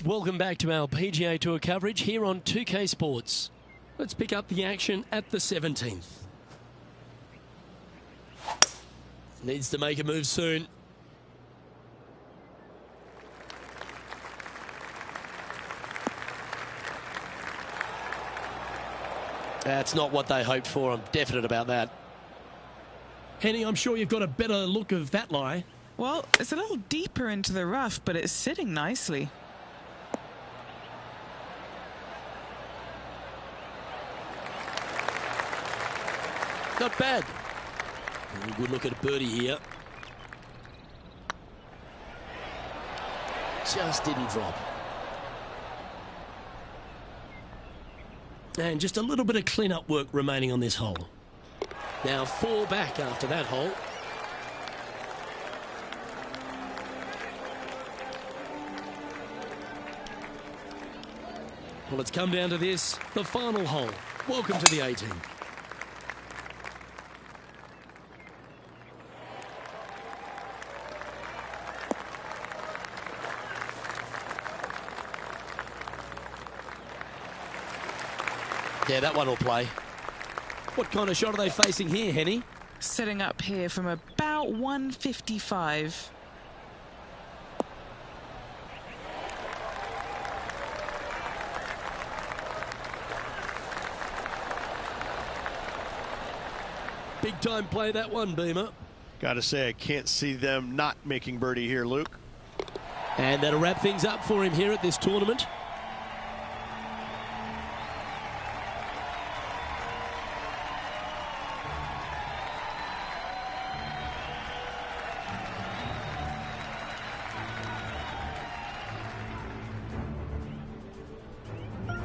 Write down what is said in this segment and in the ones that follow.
Welcome back to our PGA Tour coverage here on 2K Sports. Let's pick up the action at the 17th. Needs to make a move soon. That's not what they hoped for. I'm definite about that. Henny, I'm sure you've got a better look of that lie. Well, it's a little deeper into the rough, but it's sitting nicely. Not bad. A good look at a birdie here. Just didn't drop. And just a little bit of clean-up work remaining on this hole. Now 4 back after that hole. Well, it's come down to this, the final hole. Welcome to the 18th. Yeah, that one will play. What kind of shot are they facing here, Henny? Setting up here from about 155. Big time play, that one, Beamer. Gotta say, I can't see them not making birdie here, Luke. And that'll wrap things up for him here at this tournament.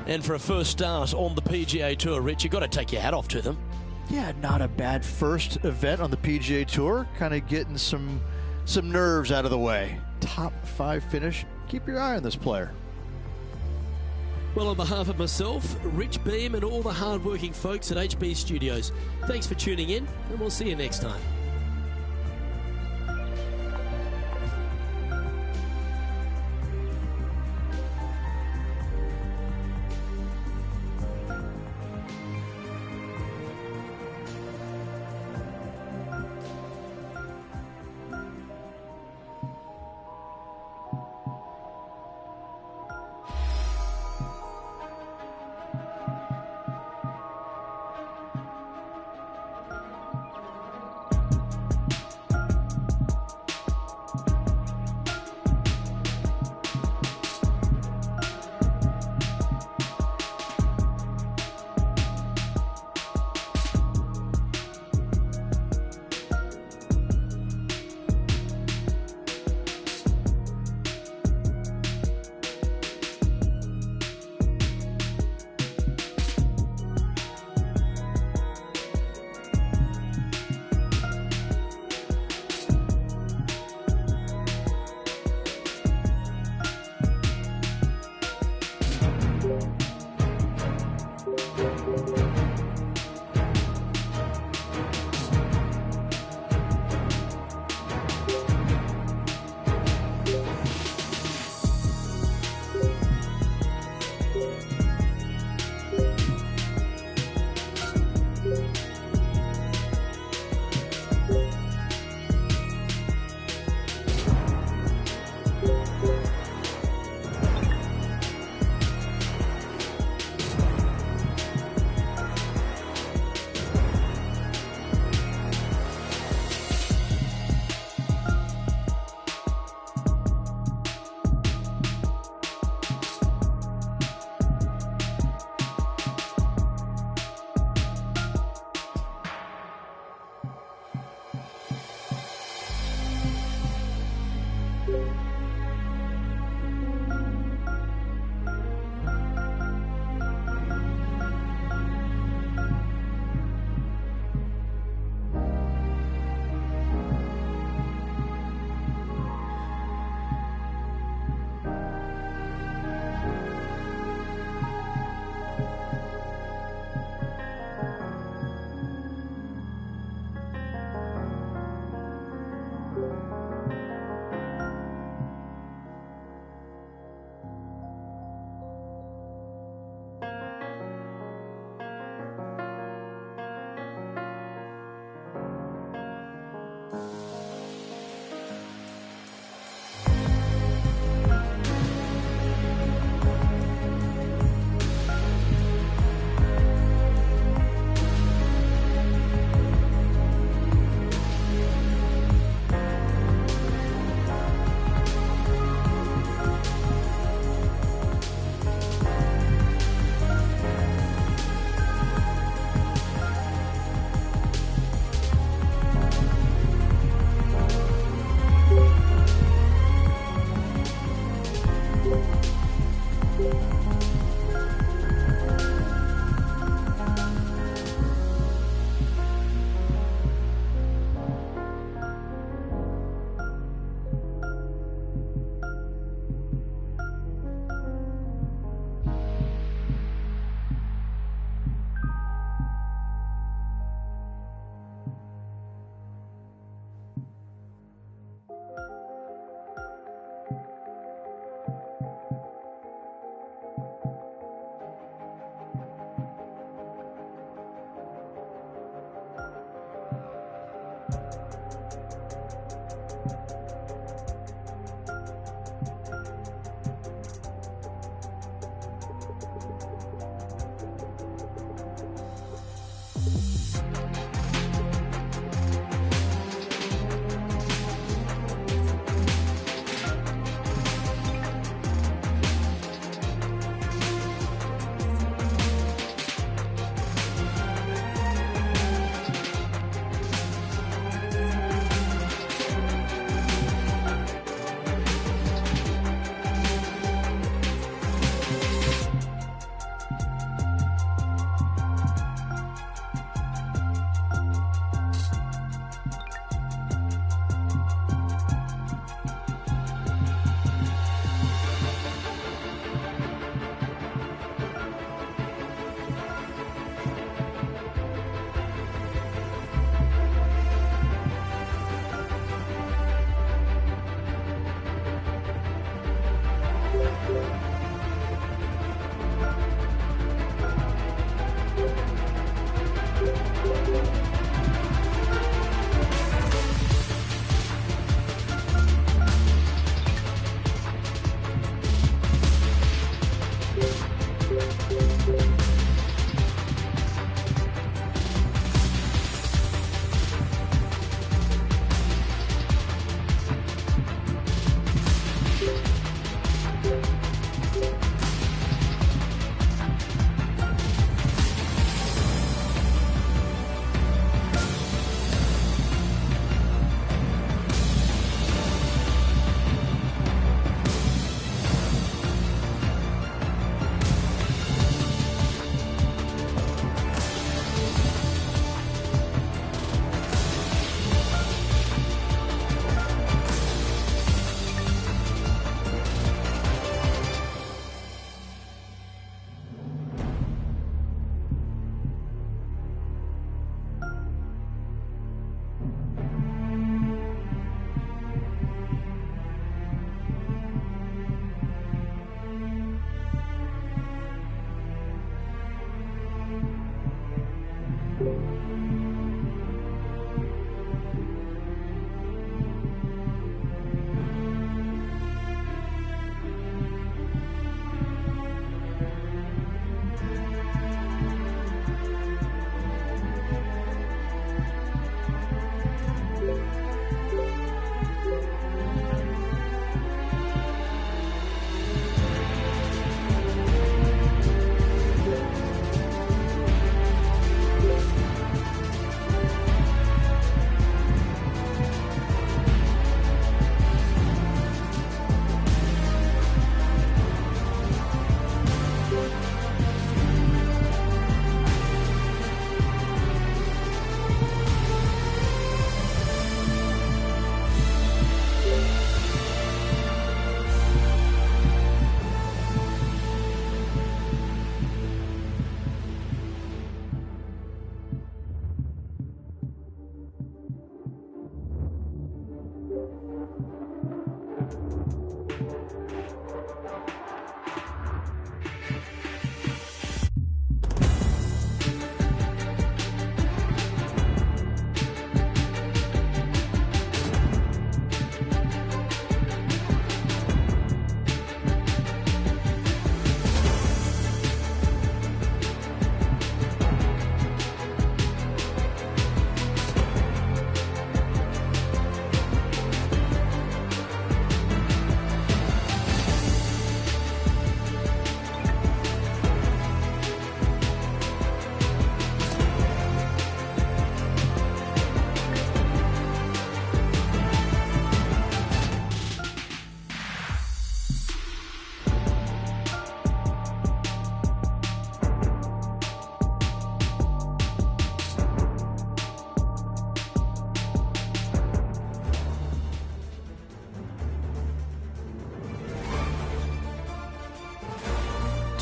And for a first start on the PGA Tour, Rich, you've got to take your hat off to them. Yeah, not a bad first event on the PGA Tour. Kind of getting some nerves out of the way. Top 5 finish. Keep your eye on this player. Well, on behalf of myself, Rich Beam, and all the hard-working folks at HB Studios, thanks for tuning in, and we'll see you next time.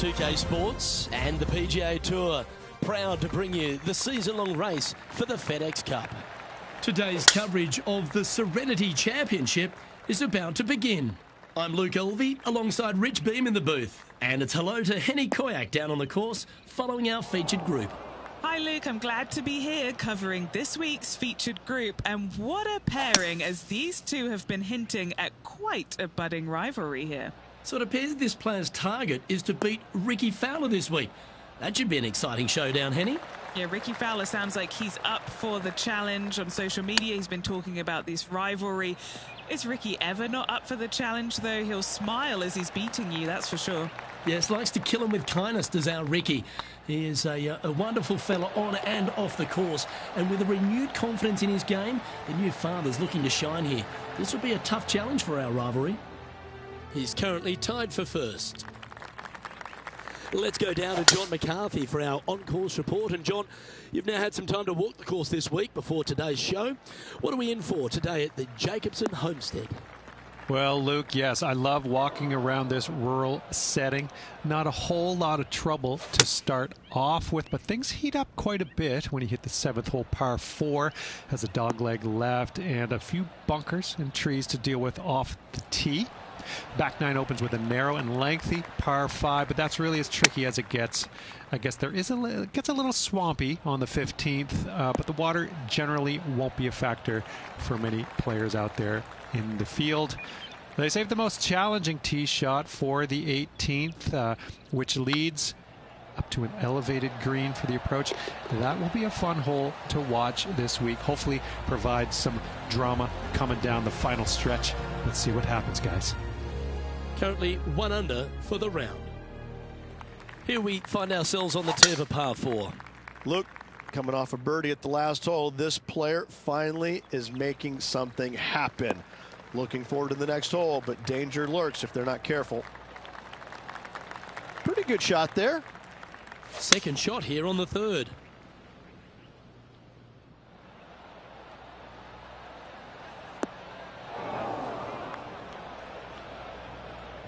2K Sports and the PGA Tour proud to bring you the season-long race for the FedEx Cup. Today's coverage of the Serenity Championship is about to begin. I'm Luke Elvey alongside Rich Beam in the booth, and it's hello to Henny Koyak down on the course following our featured group. Hi Luke, I'm glad to be here covering this week's featured group, and what a pairing, as these two have been hinting at quite a budding rivalry here. So it appears this player's target is to beat Ricky Fowler this week. That should be an exciting showdown, Henny. Yeah, Ricky Fowler sounds like he's up for the challenge. On social media, he's been talking about this rivalry. Is Ricky ever not up for the challenge, though? He'll smile as he's beating you, that's for sure. Yes, likes to kill him with kindness, does our Ricky. He is a wonderful fella on and off the course. And with a renewed confidence in his game, the new father's looking to shine here. This will be a tough challenge for our rivalry. He's currently tied for first. Let's go down to John McCarthy for our on-course report. And John, you've now had some time to walk the course this week before today's show. What are we in for today at the Jacobson Homestead? Well, Luke, yes, I love walking around this rural setting. Not a whole lot of trouble to start off with, but things heat up quite a bit when you hit the 7th hole, par 4. Has a dogleg left and a few bunkers and trees to deal with off the tee. Back 9 opens with a narrow and lengthy par 5, but that's really as tricky as it gets. I guess it gets a little swampy on the 15th, but the water generally won't be a factor for many players out there in the field. They saved the most challenging tee shot for the 18th, which leads up to an elevated green for the approach. That will be a fun hole to watch this week. Hopefully provide some drama coming down the final stretch. Let's see what happens, guys. Currently 1 under for the round. Here we find ourselves on the tee of a par 4. Luke, coming off a birdie at the last hole, this player finally is making something happen. Looking forward to the next hole, but danger lurks if they're not careful. Pretty good shot there. Second shot here on the 3rd.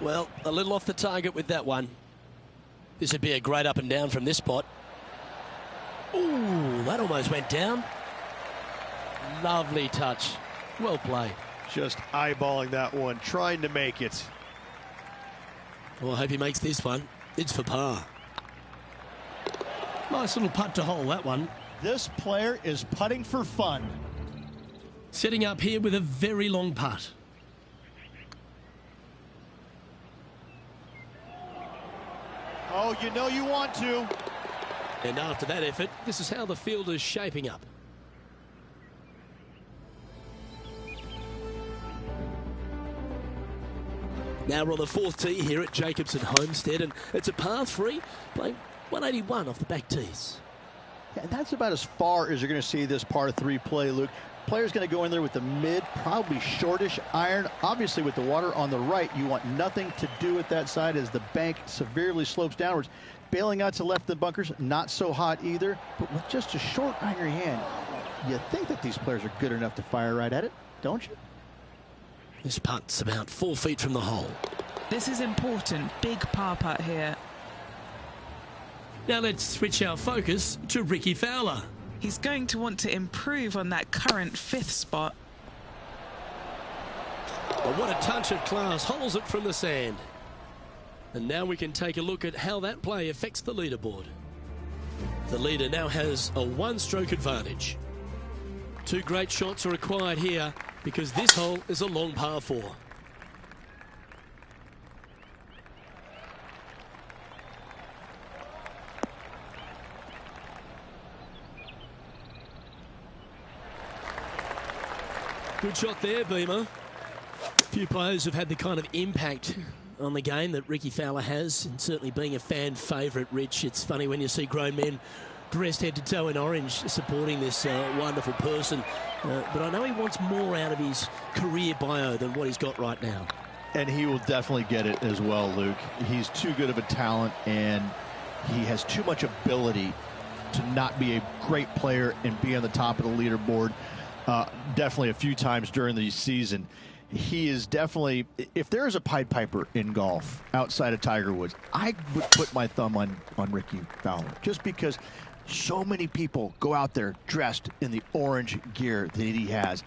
Well, a little off the target with that one. This would be a great up and down from this spot. Ooh, that almost went down. Lovely touch. Well played. Just eyeballing that one, trying to make it. Well, I hope he makes this one. It's for par. Nice little putt to hole, that one. This player is putting for fun. Setting up here with a very long putt. Oh, you know you want to. And after that effort, this is how the field is shaping up. Now we're on the 4th tee here at Jacobson Homestead, and it's a par 3, playing 181 off the back tees. Yeah, and that's about as far as you're going to see this par 3 play, Luke. Player's going to go in there with the mid, probably shortish iron. Obviously, with the water on the right, you want nothing to do with that side as the bank severely slopes downwards. Bailing out to left of the bunkers, not so hot either. But with just a short iron in your hand, you think that these players are good enough to fire right at it, don't you? This putt's about 4 feet from the hole. This is important. Big par putt here. Now let's switch our focus to Ricky Fowler. He's going to want to improve on that current 5th spot. But what a touch of class. Holds it from the sand. And now we can take a look at how that play affects the leaderboard. The leader now has a 1-stroke advantage. 2 great shots are required here because this hole is a long par 4. Good shot there, Beamer. Few players have had the kind of impact on the game that Ricky Fowler has, and certainly being a fan favourite, Rich. It's funny when you see grown men dressed head to toe in orange supporting this wonderful person. But I know he wants more out of his career bio than what he's got right now. And he will definitely get it as well, Luke. He's too good of a talent, and he has too much ability to not be a great player and be on the top of the leaderboard. Definitely a few times during the season. He is definitely, if there is a Pied Piper in golf outside of Tiger Woods, I would put my thumb on Ricky Fowler, just because so many people go out there dressed in the orange gear that he has.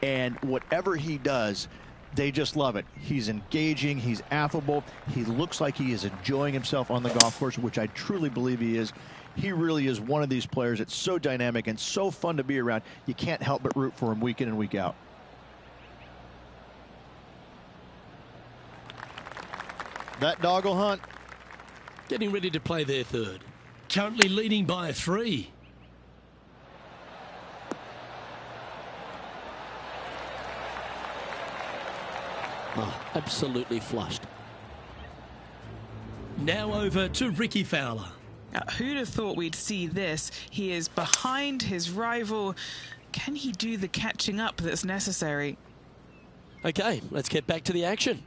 And whatever he does, they just love it. He's engaging, he's affable, he looks like he is enjoying himself on the golf course, which I truly believe he is. He really is one of these players that's so dynamic and so fun to be around. You can't help but root for him week in and week out. That dog will hunt. Getting ready to play their third. Currently leading by 3. Oh, absolutely flushed. Now over to Ricky Fowler. Now, who'd have thought we'd see this? He is behind his rival. Can he do the catching up that's necessary? Okay, let's get back to the action.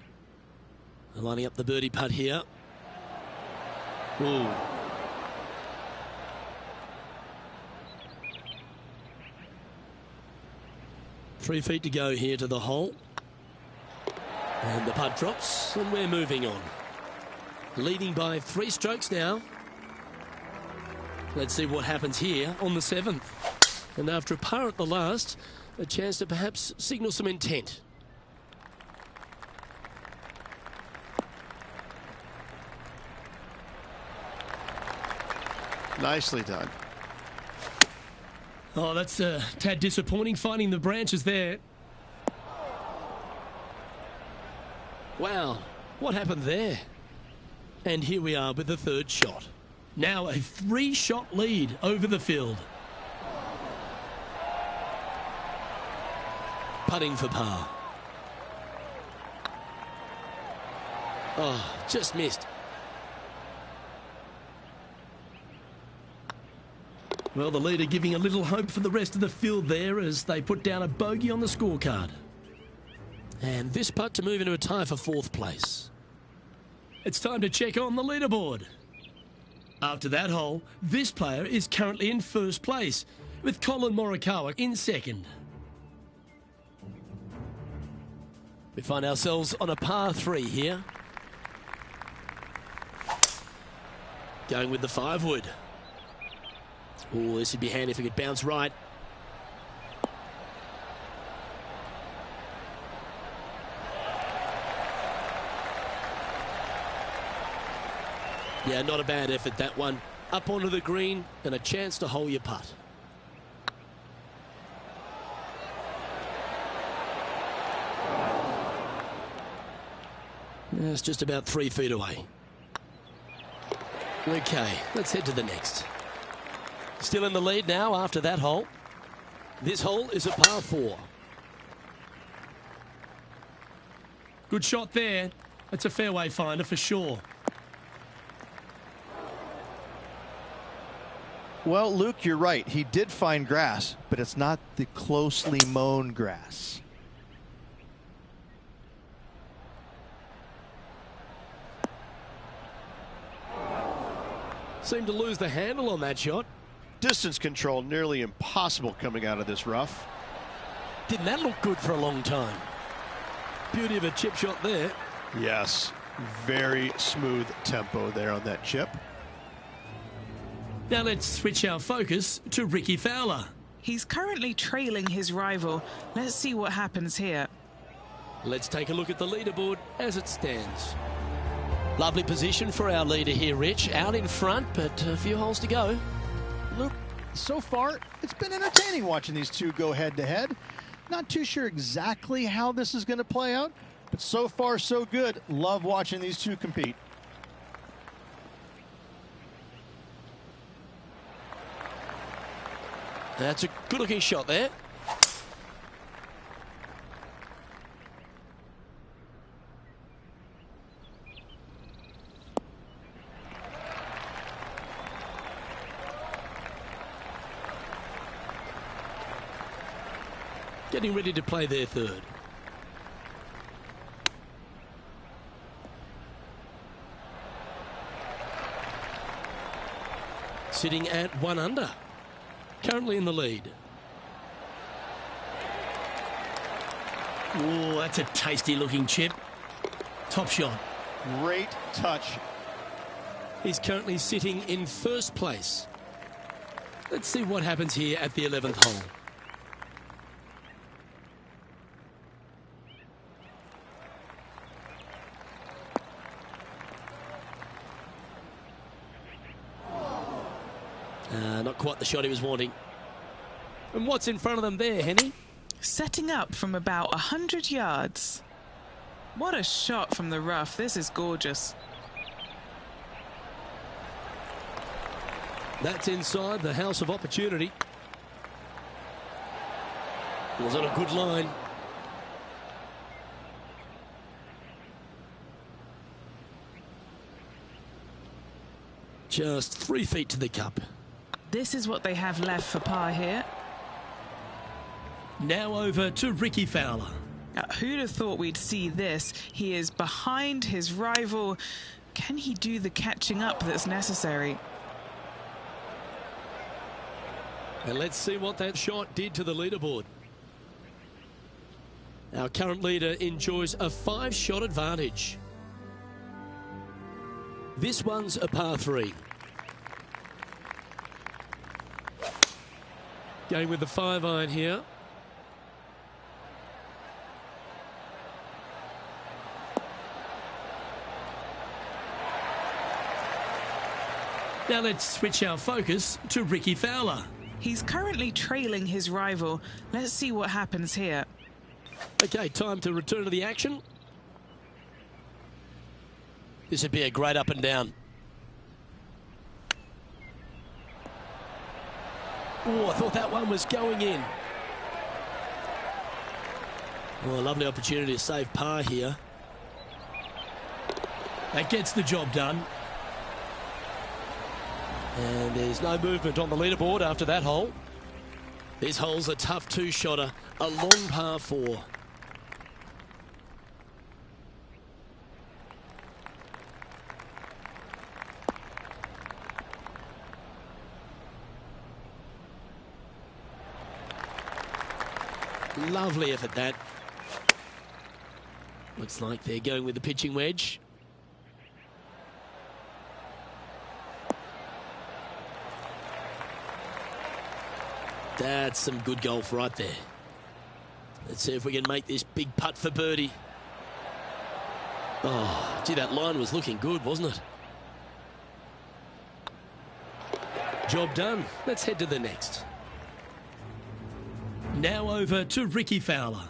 Lining up the birdie putt here. Ooh. Three feet to go here to the hole. And the putt drops, and we're moving on. Leading by 3 strokes now. Let's see what happens here on the 7th. And after a par at the last, a chance to perhaps signal some intent. Nicely done. Oh, that's a tad disappointing, finding the branches there. Wow, what happened there? And here we are with the 3rd shot. Now a 3-shot lead over the field. Putting for par. Oh, just missed. Well, the leader giving a little hope for the rest of the field there as they put down a bogey on the scorecard. And this putt to move into a tie for 4th place. It's time to check on the leaderboard. After that hole, this player is currently in 1st place, with Colin Morikawa in 2nd. We find ourselves on a par 3 here. Going with the 5-wood. Oh, this would be handy if it could bounce right. Yeah, not a bad effort, that one. Up onto the green and a chance to hole your putt. That's just about 3 feet away. Okay, let's head to the next. Still in the lead now after that hole. This hole is a par 4. Good shot there. That's a fairway finder for sure. Well, Luke, you're right. He did find grass, but it's not the closely mown grass. Seemed to lose the handle on that shot. Distance control nearly impossible coming out of this rough. Didn't that look good for a long time? Beauty of a chip shot there. Yes, very smooth tempo there on that chip. Now let's switch our focus to Ricky Fowler. He's currently trailing his rival. Let's see what happens here. Let's take a look at the leaderboard as it stands. Lovely position for our leader here, Rich. Out in front, but a few holes to go. Luke, so far, it's been entertaining watching these two go head-to-head. Not too sure exactly how this is going to play out, but so far, so good. Love watching these two compete. That's a good-looking shot there. Getting ready to play their 3rd. Sitting at 1 under. Currently in the lead. Oh, that's a tasty looking chip. Top shot. Great touch. He's currently sitting in 1st place. Let's see what happens here at the 11th hole. not quite the shot he was wanting. And what's in front of them there, Henny? Setting up from about 100 yards. What a shot from the rough. This is gorgeous. That's inside the house of opportunity. Was on a good line. Just 3 feet to the cup. This is what they have left for par here. Now over to Ricky Fowler. Who'd have thought we'd see this? He is behind his rival. Can he do the catching up that's necessary? And let's see what that shot did to the leaderboard. Our current leader enjoys a 5-shot advantage. This one's a par 3. Going with the 5-iron here. Now let's switch our focus to Ricky Fowler. He's currently trailing his rival. Let's see what happens here. Okay, time to return to the action. This would be a great up and down. Oh, I thought that one was going in. Oh, a lovely opportunity to save par here. That gets the job done. And there's no movement on the leaderboard after that hole. This hole's a tough 2-shotter, a long par 4. Lovely effort, that. Looks like they're going with the pitching wedge. That's some good golf right there. Let's see if we can make this big putt for birdie. Oh, gee, that line was looking good, wasn't it? Job done. Let's head to the next. Now over to Ricky Fowler.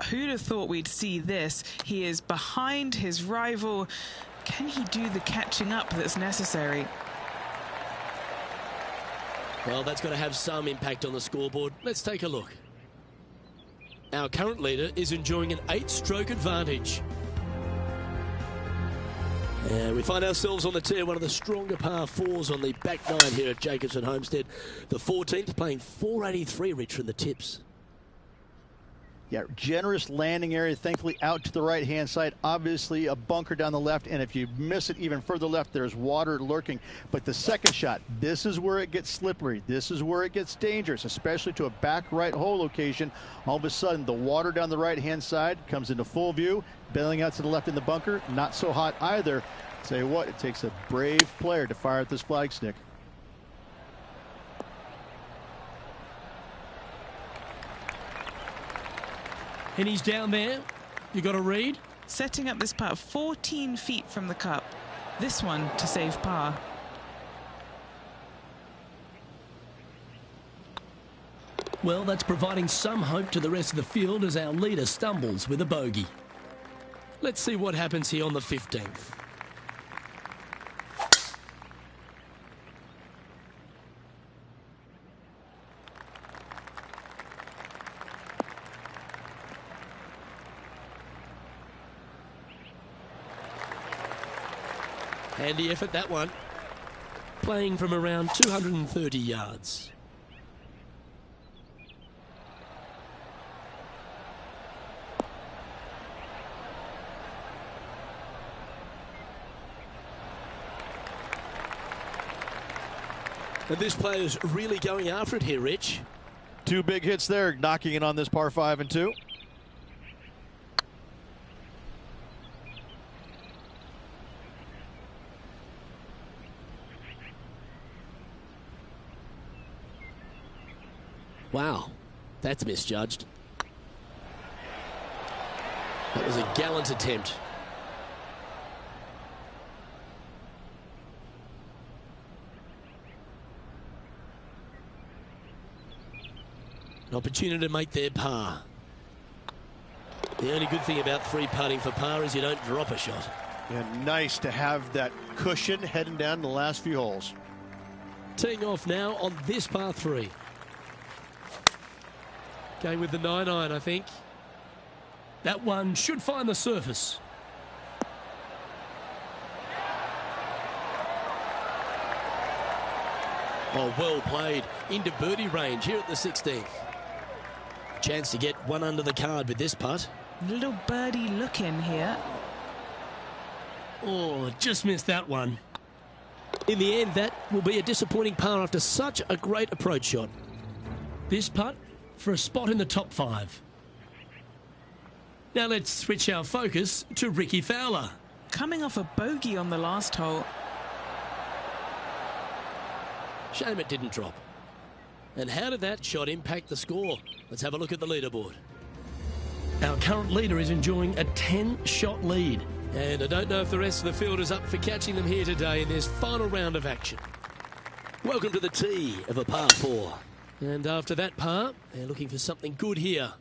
Who'd have thought we'd see this? He is behind his rival. Can he do the catching up that's necessary? Well, that's got to have some impact on the scoreboard. Let's take a look. Our current leader is enjoying an 8-stroke advantage. We find ourselves on the tee, one of the stronger par 4s on the back 9 here at Jacobson Homestead. The 14th playing 483, Rich, from the tips. Yeah, generous landing area, thankfully out to the right-hand side. Obviously, a bunker down the left, and if you miss it even further left, there's water lurking. But the second shot, this is where it gets slippery. This is where it gets dangerous, especially to a back right hole location. All of a sudden, the water down the right-hand side comes into full view. Bailing out to the left in the bunker, not so hot either. Tell you what, it takes a brave player to fire at this flag stick. And he's down there. You got a read? Setting up this putt 14 feet from the cup. This one to save par. Well, that's providing some hope to the rest of the field as our leader stumbles with a bogey. Let's see what happens here on the 15th. Handy effort, that one. Playing from around 230 yards. And this player's really going after it here, Rich. 2 big hits there, knocking it on this par 5 and 2. Wow, that's misjudged. That was a gallant attempt. An opportunity to make their par. The only good thing about 3-putting for par is you don't drop a shot. Yeah, nice to have that cushion heading down the last few holes. Teeing off now on this par 3. Going with the 9-iron, I think. That one should find the surface. Oh, well played. Into birdie range here at the 16th. Chance to get one under the card with this putt. Little birdie look in here. Oh, just missed that one. In the end, that will be a disappointing par after such a great approach shot. This putt for a spot in the top 5. Now let's switch our focus to Ricky Fowler. Coming off a bogey on the last hole. Shame it didn't drop. And how did that shot impact the score? Let's have a look at the leaderboard. Our current leader is enjoying a 10-shot lead. And I don't know if the rest of the field is up for catching them here today in this final round of action. Welcome to the tee of a par 4. And after that par, they're looking for something good here.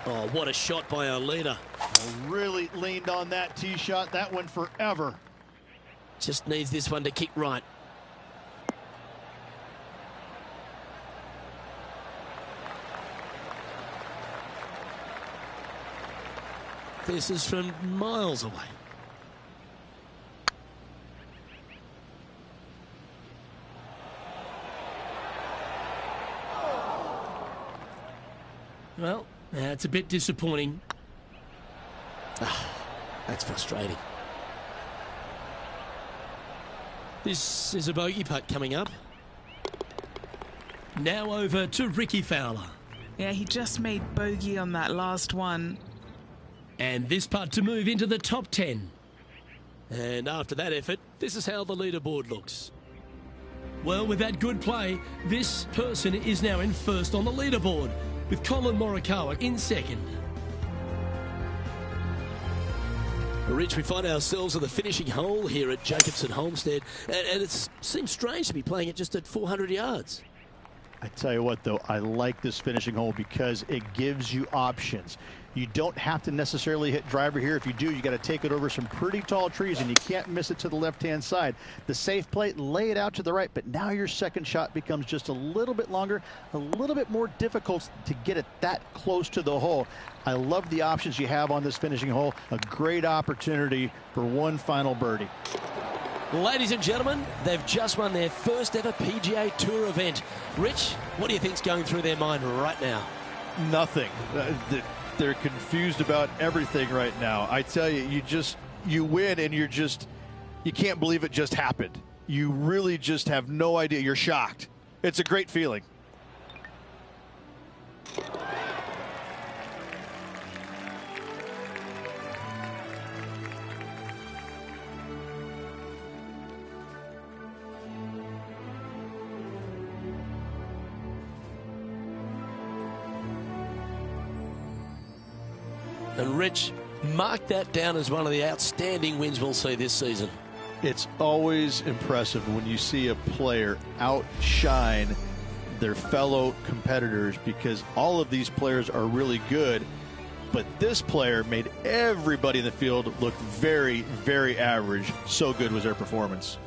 Oh, what a shot by our leader. Really leaned on that tee shot. That went forever. Just needs this one to kick right. This is from miles away. Well, that's a bit disappointing. That's frustrating. This is a bogey putt coming up. Now over to Ricky Fowler. Yeah, he just made bogey on that last one. And this putt to move into the top 10. And after that effort, this is how the leaderboard looks. Well, with that good play, this person is now in first on the leaderboard, with Colin Morikawa in second. Rich, we find ourselves at the finishing hole here at Jacobson Homestead, and it seems strange to be playing it just at 400 yards. I tell you what, though, I like this finishing hole because it gives you options. You don't have to necessarily hit driver here. If you do, you got to take it over some pretty tall trees, and you can't miss it to the left-hand side. The safe play, lay it out to the right, but now your second shot becomes just a little bit longer, a little bit more difficult to get it that close to the hole. I love the options you have on this finishing hole. A great opportunity for one final birdie. Ladies and gentlemen, they've just won their first ever PGA Tour event. Rich, what do you think's going through their mind right now? Nothing. They're confused about everything right now. I tell you, you win and you can't believe it just happened. You really just have no idea. You're shocked. It's a great feeling. And Rich, mark that down as one of the outstanding wins we'll see this season. It's always impressive when you see a player outshine their fellow competitors, because all of these players are really good, but this player made everybody in the field look very, very average. So good was their performance.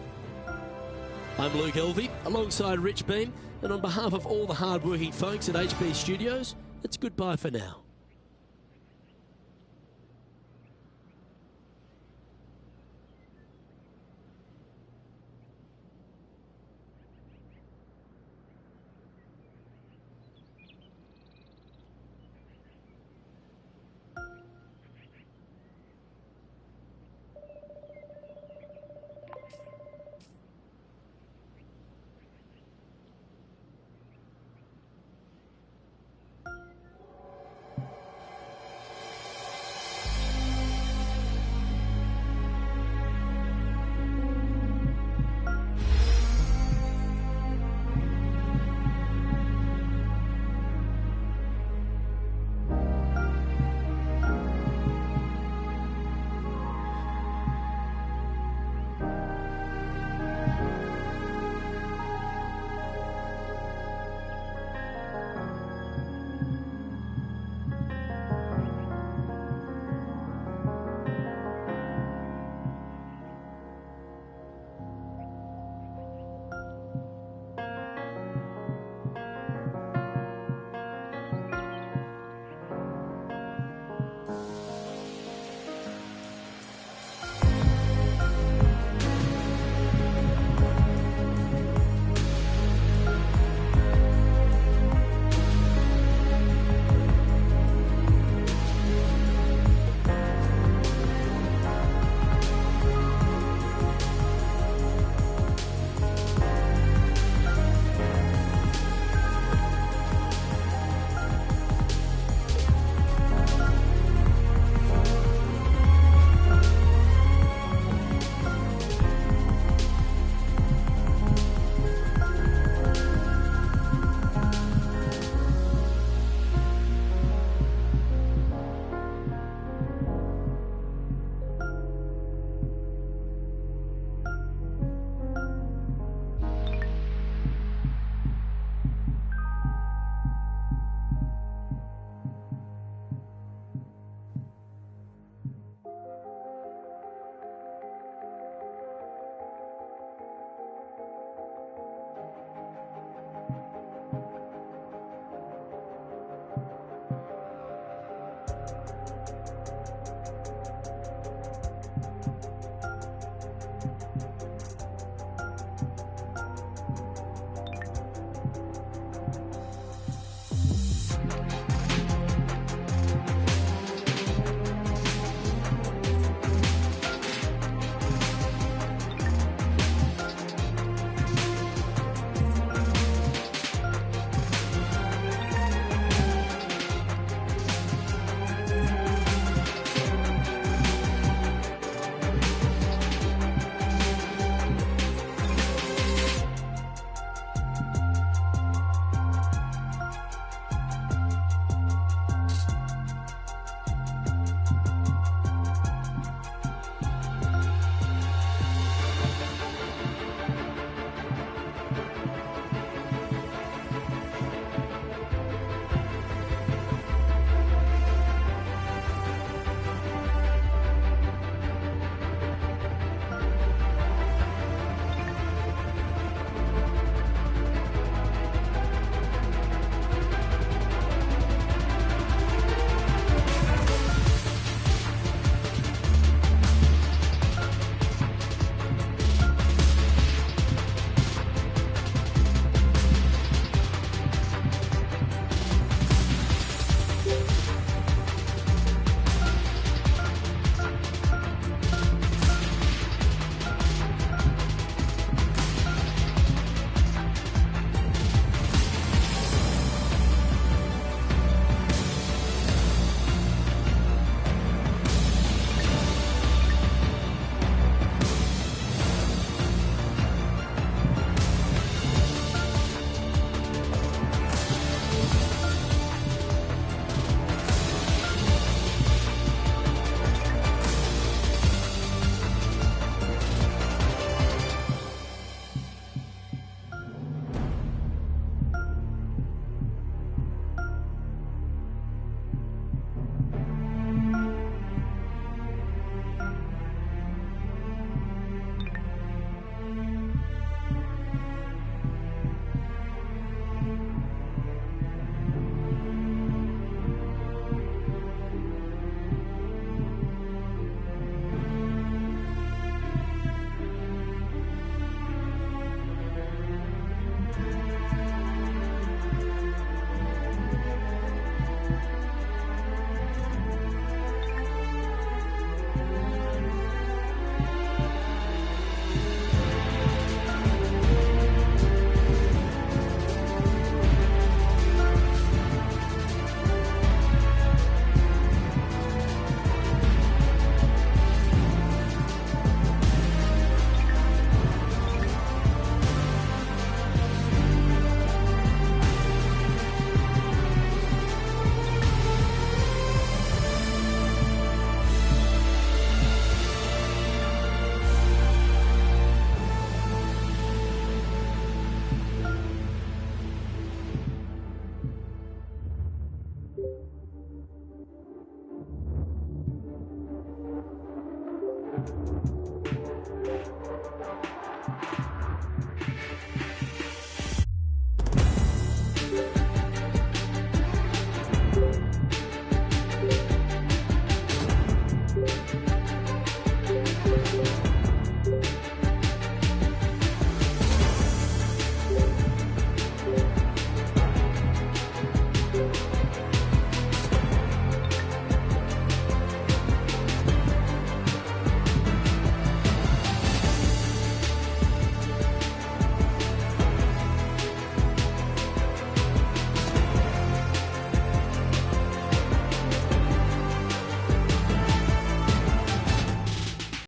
I'm Luke Elvey, alongside Rich Beam, and on behalf of all the hard-working folks at HB Studios, it's goodbye for now.